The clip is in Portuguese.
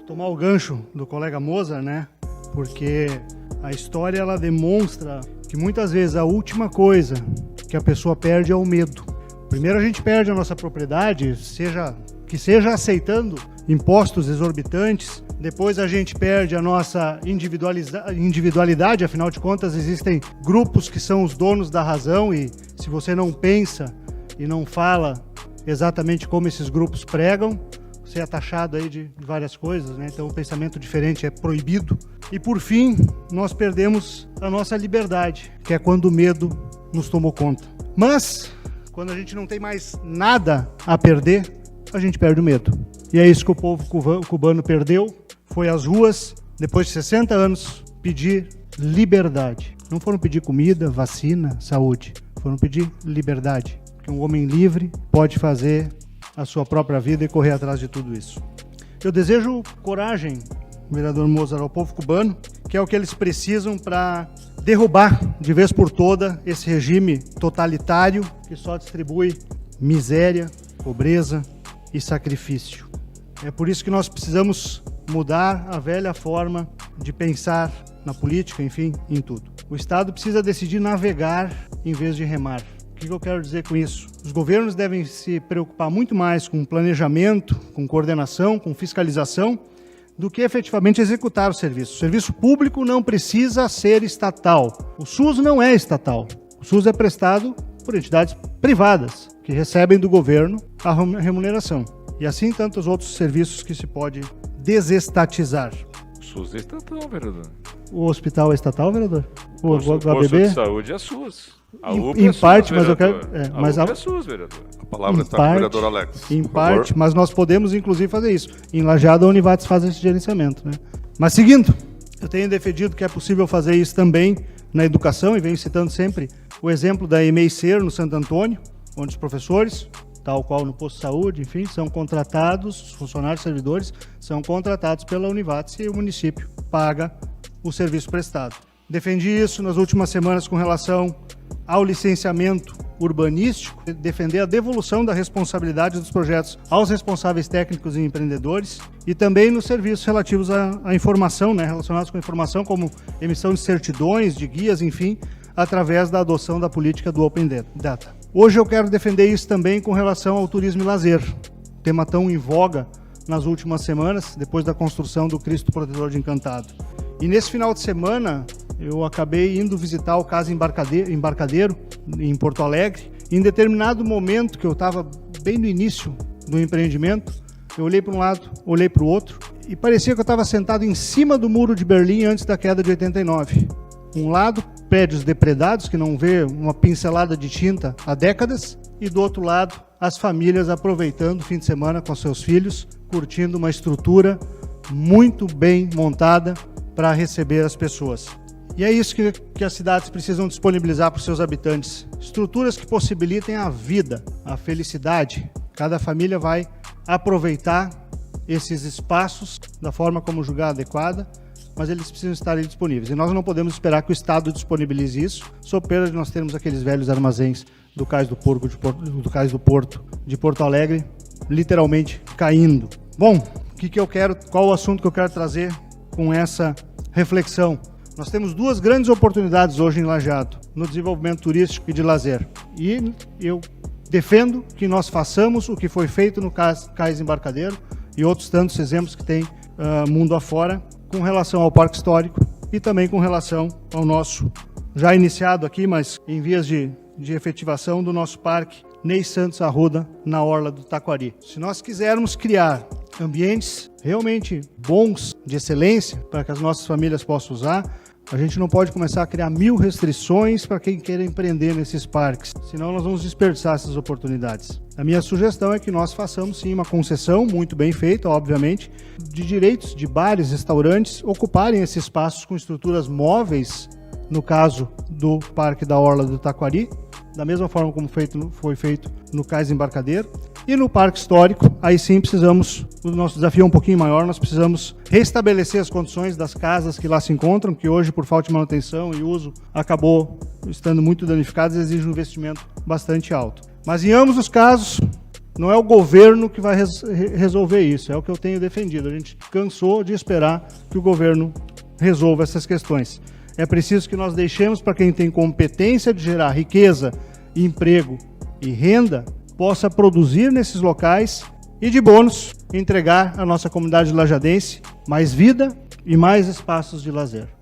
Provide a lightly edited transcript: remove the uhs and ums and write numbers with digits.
tomar o gancho do colega Mozart, né? Porque a história ela demonstra que muitas vezes a última coisa que a pessoa perde é o medo. Primeiro a gente perde a nossa propriedade, seja aceitando impostos exorbitantes. Depois a gente perde a nossa individualidade, afinal de contas existem grupos que são os donos da razão e se você não pensa e não fala exatamente como esses grupos pregam, você é taxado aí de várias coisas, né? Então o pensamento diferente é proibido. E por fim, nós perdemos a nossa liberdade, que é quando o medo nos tomou conta. Mas, quando a gente não tem mais nada a perder, a gente perde o medo. E é isso que o povo cubano perdeu, foi às ruas, depois de 60 anos, pedir liberdade. Não foram pedir comida, vacina, saúde, foram pedir liberdade. Porque um homem livre pode fazer a sua própria vida e correr atrás de tudo isso. Eu desejo coragem, vereador Mozart, ao povo cubano, que é o que eles precisam para derrubar de vez por toda esse regime totalitário que só distribui miséria, pobreza e sacrifício. É por isso que nós precisamos mudar a velha forma de pensar na política, enfim, em tudo. O Estado precisa decidir navegar em vez de remar. O que eu quero dizer com isso? Os governos devem se preocupar muito mais com planejamento, com coordenação, com fiscalização, do que efetivamente executar o serviço. O serviço público não precisa ser estatal. O SUS não é estatal. O SUS é prestado por entidades privadas, que recebem do governo a remuneração. E assim tantos outros serviços que se pode desestatizar. O SUS é estatal, vereador. O hospital é estatal, vereador? O posto de saúde é SUS. A UPA em é parte, SUS, mas eu quero... A UPA é SUS, vereador. A palavra está com o vereador Alex. Em parte, mas nós podemos inclusive fazer isso. Em Lajeado, a Univates faz esse gerenciamento, né? Mas seguindo, eu tenho defendido que é possível fazer isso também na educação, e venho citando sempre o exemplo da EMEI Ser no Santo Antônio, onde os professores, tal qual no posto de saúde, enfim, são contratados, os funcionários servidores são contratados pela Univates e o município paga o serviço prestado. Defendi isso nas últimas semanas com relação ao licenciamento urbanístico, defender a devolução da responsabilidade dos projetos aos responsáveis técnicos e empreendedores e também nos serviços relativos à informação, né, relacionados com informação como emissão de certidões, de guias, enfim, através da adoção da política do Open Data. Hoje eu quero defender isso também com relação ao turismo e lazer, tema tão em voga nas últimas semanas, depois da construção do Cristo Protetor de Encantado. E nesse final de semana, eu acabei indo visitar o Casa Embarcadeiro, em Porto Alegre. Em determinado momento, que eu estava bem no início do empreendimento, eu olhei para um lado, olhei para o outro, e parecia que eu estava sentado em cima do muro de Berlim antes da queda de 89. Um lado, prédios depredados, que não vê uma pincelada de tinta há décadas, e do outro lado, as famílias aproveitando o fim de semana com seus filhos, curtindo uma estrutura muito bem montada para receber as pessoas. E é isso que as cidades precisam disponibilizar para os seus habitantes. Estruturas que possibilitem a vida, a felicidade. Cada família vai aproveitar esses espaços da forma como julgar adequada, mas eles precisam estar ali disponíveis. E nós não podemos esperar que o Estado disponibilize isso, sob pena de nós termos aqueles velhos armazéns do Cais do Porto de Porto Alegre, literalmente caindo. Bom, qual o assunto que eu quero trazer com essa reflexão? Nós temos duas grandes oportunidades hoje em Lajeado, no desenvolvimento turístico e de lazer. E eu defendo que nós façamos o que foi feito no Cais Embarcadeiro e outros tantos exemplos que tem mundo afora, com relação ao Parque Histórico e também com relação ao nosso, já iniciado aqui, mas em vias de efetivação, do nosso Parque Ney Santos Arruda, na Orla do Taquari. Se nós quisermos criar ambientes realmente bons, de excelência, para que as nossas famílias possam usar, a gente não pode começar a criar 1000 restrições para quem queira empreender nesses parques, senão nós vamos desperdiçar essas oportunidades. A minha sugestão é que nós façamos sim uma concessão, muito bem feita, obviamente, de direitos de bares, restaurantes, ocuparem esses espaços com estruturas móveis, no caso do Parque da Orla do Taquari, da mesma forma como foi feito no Cais Embarcadeiro. E no Parque Histórico, aí sim precisamos, o nosso desafio é um pouquinho maior, nós precisamos restabelecer as condições das casas que lá se encontram, que hoje, por falta de manutenção e uso, acabou estando muito danificadas e exige um investimento bastante alto. Mas em ambos os casos, Não é o governo que vai resolver isso, é o que eu tenho defendido. A gente cansou de esperar que o governo resolva essas questões. É preciso que nós deixemos para quem tem competência de gerar riqueza, emprego e renda, possa produzir nesses locais e, de bônus, entregar à nossa comunidade lajadense mais vida e mais espaços de lazer.